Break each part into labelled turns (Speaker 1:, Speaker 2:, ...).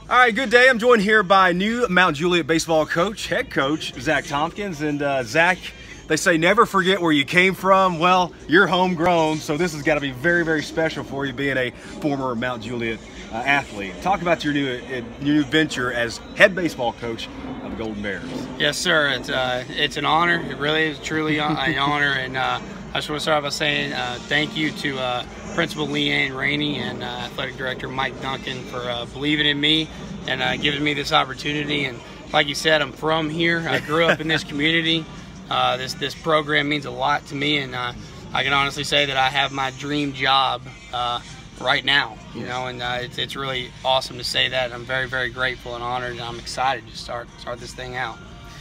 Speaker 1: All right, good day. I'm joined here by new Mount Juliet baseball coach, head coach, Zach Tompkins. And Zach, they say never forget where you came from. Well, you're homegrown, so this has got to be very, very special for you being a former Mount Juliet athlete. Talk about your new venture as head baseball coach of the Golden Bears.
Speaker 2: Yes, sir. It's an honor. It really is truly an honor. And I just want to start by saying thank you to Principal Leanne Rainey and Athletic Director Mike Duncan for believing in me and giving me this opportunity. And like you said, I'm from here. I grew up in this community. This program means a lot to me, and I can honestly say that I have my dream job right now. You know, and it's really awesome to say that. I'm very, very grateful and honored, and I'm excited to start this thing out.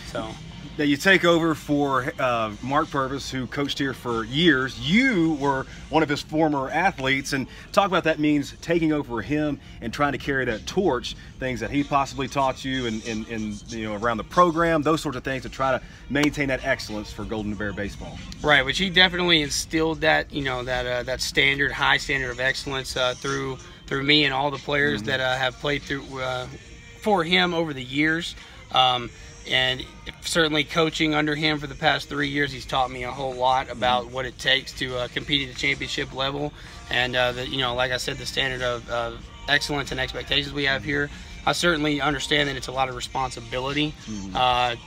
Speaker 2: So.
Speaker 1: Now you take over for Mark Purvis, who coached here for years. You were one of his former athletes, and talk about that means taking over him and trying to carry that torch, things that he possibly taught you and you know, around the program, those sorts of things, to try to maintain that excellence for Golden Bear baseball. Right,
Speaker 2: which he definitely instilled that, you know, that standard, high standard of excellence through me and all the players that have played through for him over the years. And certainly coaching under him for the past 3 years, he's taught me a whole lot about what it takes to compete at the championship level. And, you know, like I said, the standard of excellence and expectations we have here. I certainly understand that it's a lot of responsibility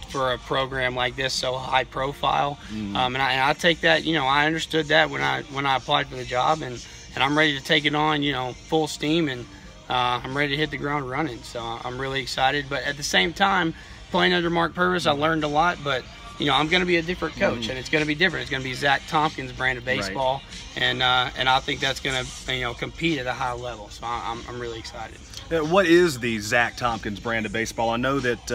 Speaker 2: for a program like this, so high profile. And I take that, you know, I understood that when I applied for the job, and I'm ready to take it on, you know, full steam, and I'm ready to hit the ground running. So I'm really excited. But at the same time, playing under Mark Purvis, I learned a lot, but you know, I'm going to be a different coach, and it's going to be different. It's going to be Zach Tompkins' brand of baseball, and I think that's going to, you know, compete at a high level. So I'm really excited.
Speaker 1: What is the Zach Tompkins brand of baseball? I know that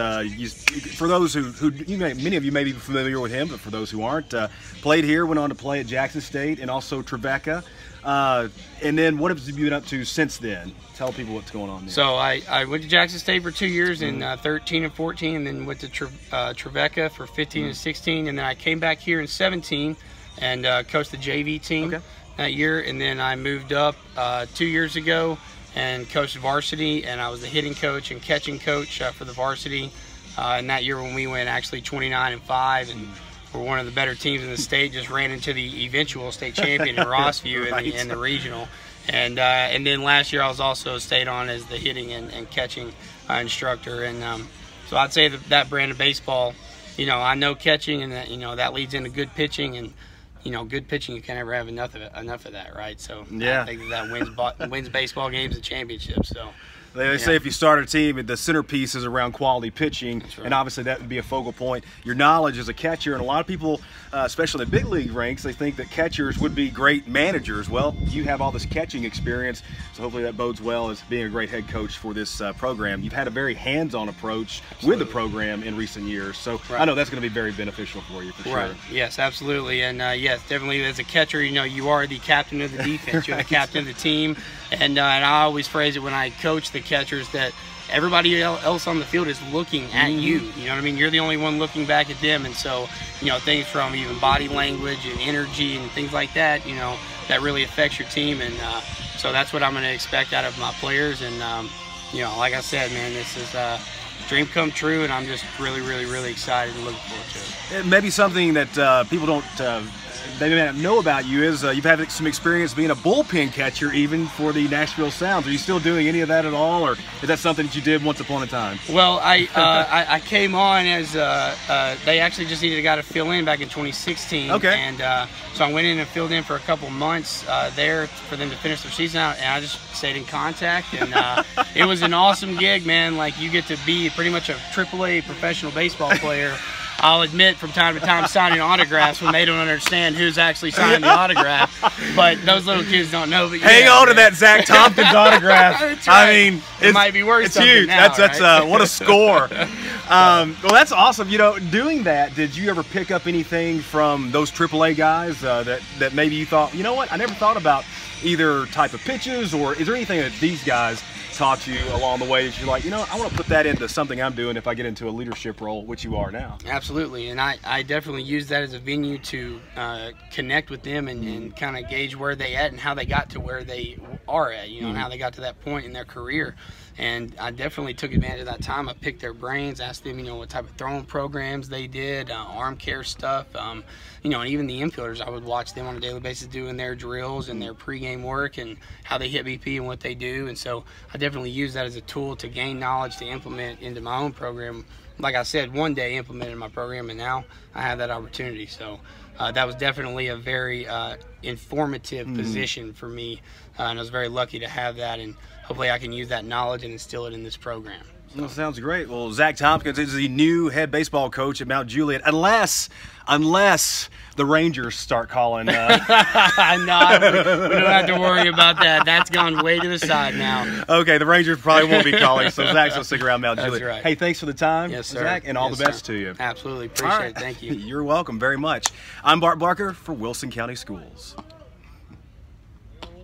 Speaker 1: for those many of you may be familiar with him, but for those who aren't, played here, went on to play at Jackson State and also Trevecca. And then what have you been up to since then? Tell people what's going on there.
Speaker 2: So I went to Jackson State for 2 years in 13 and 14, and then went to Trevecca for 15 and 16, and then I came back here in 17 and coached the JV team that year, and then I moved up 2 years ago and coached varsity, and I was the hitting coach and catching coach for the varsity. And that year when we went actually 29 and 5, and we're one of the better teams in the state, just ran into the eventual state champion in Rossview in the regional. And then last year I was also stayed on as the hitting and catching instructor. And so I'd say that brand of baseball, you know, I know catching, and that, you know, that leads into good pitching, and you know, good pitching, you can never have enough of that, right? So yeah, I think that wins baseball games and championships. So.
Speaker 1: They say if you start a team, the centerpiece is around quality pitching, right, and obviously that would be a focal point. Your knowledge as a catcher, and a lot of people, especially in the big league ranks, they think that catchers would be great managers. Well, you have all this catching experience, so hopefully that bodes well as being a great head coach for this program. You've had a very hands-on approach with the program in recent years, so I know that's going to be very beneficial for you, for sure.
Speaker 2: Right. Yes, absolutely, and yes, definitely as a catcher, you know, you are the captain of the defense. You're the captain of the team, and I always phrase it when I coach the catchers that everybody else on the field is looking at you. You know what I mean? You're the only one looking back at them, and so, you know, things from even body language and energy and things like that, you know, that really affects your team. And so that's what I'm going to expect out of my players. And you know, like I said, man, this is dream come true, and I'm just really, really, really excited and looking forward to it.
Speaker 1: Maybe something that people don't they may not know about you is you've had some experience being a bullpen catcher even for the Nashville Sounds. Are you still doing any of that at all, or is that something that you did once upon a time?
Speaker 2: Well, I came on as they actually just needed a guy to fill in back in 2016.
Speaker 1: Okay.
Speaker 2: And so I went in and filled in for a couple months there for them to finish their season out, and I just stayed in contact, and it was an awesome gig, man. Like, you get to be pretty much a AAA professional baseball player. I'll admit from time to time signing autographs when they don't understand who's actually signing the autograph, but those little kids don't know. But
Speaker 1: hang on to that Zach Tompkins autograph.
Speaker 2: That's right.
Speaker 1: I mean,
Speaker 2: it might be worth something
Speaker 1: huge.
Speaker 2: Now,
Speaker 1: that's
Speaker 2: right?
Speaker 1: What a score. Well, that's awesome. You know, doing that, did you ever pick up anything from those AAA guys that maybe you thought, you know what, I never thought about either type of pitches, or is there anything that these guys taught you along the way that you're like, you know, I want to put that into something I'm doing if I get into a leadership role, which you are now?
Speaker 2: Absolutely, and I definitely use that as a venue to connect with them and kind of gauge where they at and how they got to where they are at, you know, and how they got to that point in their career. And I definitely took advantage of that time. I picked their brains, asked them, what type of throwing programs they did, arm care stuff, and even the infielders. I would watch them on a daily basis doing their drills and their pregame work and how they hit BP and what they do. And so I definitely use that as a tool to gain knowledge to implement into my own program. Like I said, one day implemented in my program, and now I have that opportunity. So that was definitely a very informative position for me, and I was very lucky to have that, and hopefully I can use that knowledge and instill it in this program.
Speaker 1: Well, sounds great. Well, Zach Tompkins is the new head baseball coach at Mount Juliet, unless the Rangers start calling.
Speaker 2: No, we don't have to worry about that. That's gone way to the side now.
Speaker 1: Okay, the Rangers probably won't be calling, so Zach's going to stick around Mount Juliet.
Speaker 2: That's right.
Speaker 1: Hey, thanks for the time,
Speaker 2: yes, sir.
Speaker 1: Zach, and all the best to you.
Speaker 2: Absolutely. Appreciate it. Thank you.
Speaker 1: You're welcome very much. I'm Bart Barker for Wilson County Schools.